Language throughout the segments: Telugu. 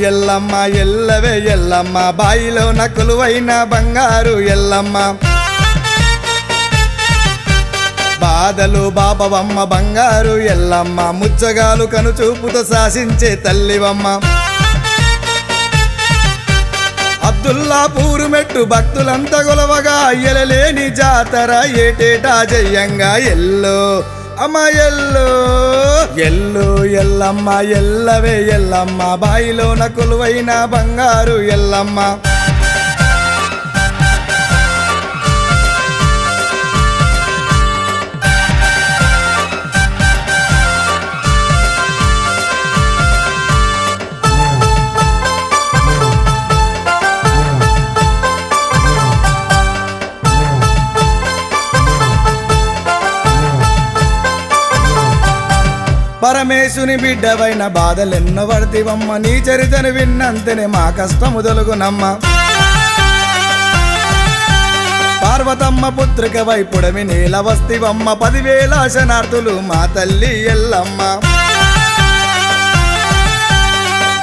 ఎల్లమ్మ ఎల్లవే ఎల్లమ్మ బాయిలో నకులువైన బంగారు ఎల్లమ్మ బాధలు బాపవమ్మ బంగారు ఎల్లమ్మ ముచ్చగాలు కనుచూపుతో శాసించే తల్లివమ్మ అబ్దుల్లాపూరు మెట్టు భక్తులంతా గొలవగా ఎలలేని జాతర ఏటేటా జయంగా ఎల్లో అమ్మ ఎల్లో ఎల్లు ఎల్లమ్మ ఎల్లవే ఎల్లమ్మ బాయిలో నకులువైన బంగారు ఎల్లమ్మ పరమేశుని బిడ్డవైన బాధలెన్నో వర్తివమ్మ నీ చరితను విన్నంతనే మా కష్టము తొలగునమ్మ పార్వతమ్మ పుత్రిక వైపుడమి నీల వస్తివమ్మ 10,000 శనార్థులు మా తల్లి ఎల్లమ్మ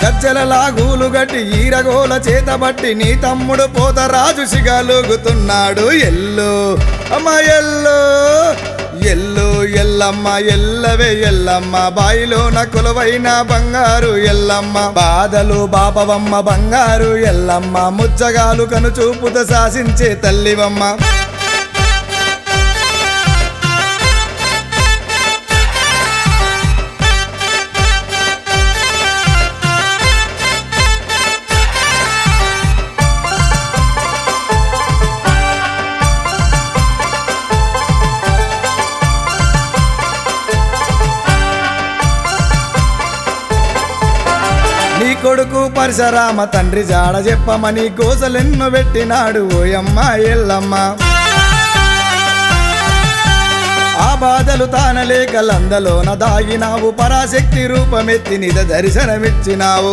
గజ్జల లాగూలు గట్టి ఈరగోల చేతబట్టి నీ తమ్ముడు పోతరాజు సిగాలుగుతున్నాడు ఎల్లు అమ్మ ఎల్లు ఎల్లు ఎల్లమ్మ ఎల్లవే ఎల్లమ్మ బాయిలో నకులువైన బంగారు ఎల్లమ్మ బాధలు బాపవమ్మ బంగారు ఎల్లమ్మ ముచ్చగాలు కనుచూపుతో శాసించే తల్లివమ్మ కొడుకు పరశురామ తండ్రి జాడ చెప్పమని కోసలెన్నో పెట్టినాడు ఓయమ్మ ఎల్లమ్మ ఆ బాధలు తానలేక లందలోన దాగినావు పరాశక్తి రూపమెత్తి నిజ దర్శనమిచ్చినావు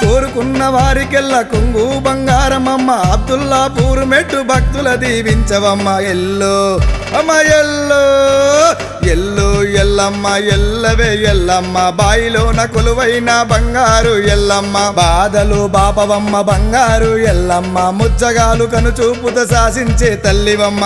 కోరుకున్న వారికెల్లా కొంగు బంగారమమ్మ అబ్దుల్లాపూరు మెట్టు భక్తుల దీవించవమ్మ ఎల్లో అమ్మ ఎల్లో ఎల్లు ఎల్లమ్మ ఎల్లవే ఎల్లమ్మ బాయిలో నకులువైన బంగారు ఎల్లమ్మ బాధలు బాపవమ్మ బంగారు ఎల్లమ్మ ముచ్చగాలు కనుచూపుతో శాసించే తల్లివమ్మ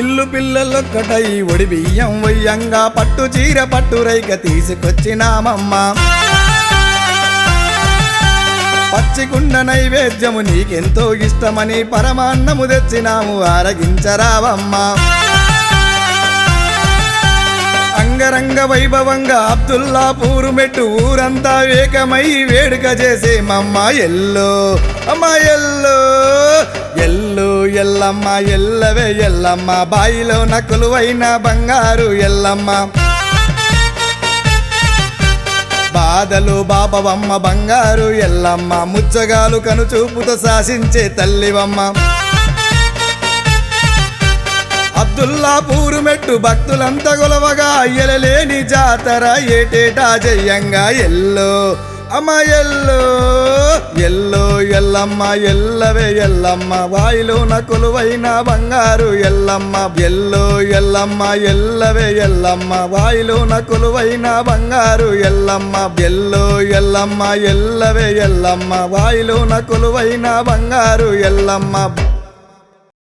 ఇల్లు పిల్లలొక్కటై ఒడి బియ్యం వయ్యంగా పట్టు చీర పట్టు రైక తీసుకొచ్చినామమ్మ పచ్చికుండ నైవేద్యము నీకెంతో ఇష్టమని పరమాన్నము తెచ్చినాము ఆరగించరావమ్మ అంగరంగ వైభవంగా అబ్దుల్లాపూరు మెట్టు ఊరంతా ఏకమై వేడుక చేసేమమ్మ ఎల్లో అమ్మ ఎల్లో ఎల్లు ఎల్లమ్మ ఎల్లవే ఎల్లమ్మ బాయిలో నకులువైన బంగారు ఎల్లమ్మ బాధలు బాపవమ్మ బంగారు ఎల్లమ్మ ముచ్చగాలు కనుచూపుతో శాసించే తల్లివమ్మ అబ్దుల్లాపూరు మెట్టు భక్తులంతా గొలవగా ఎలలేని జాతర ఏటేటా జయంగా ఎల్లో అమ్మ ఎల్లో ఎల్లో ఎల్లమ్మ ఎల్లవే ఎల్లమ్మ బాయిలో నకులువైన బంగారు ఎల్లమ్మ ఎల్లో ఎల్లమ్మ ఎల్లవే ఎల్లమ్మ బాయిలో నకులువైన బంగారు ఎల్లమ్మ ఎల్లో ఎల్లమ్మ ఎల్లవే ఎల్లమ్మ బాయిలో నకులువైన బంగారు ఎల్లమ్మ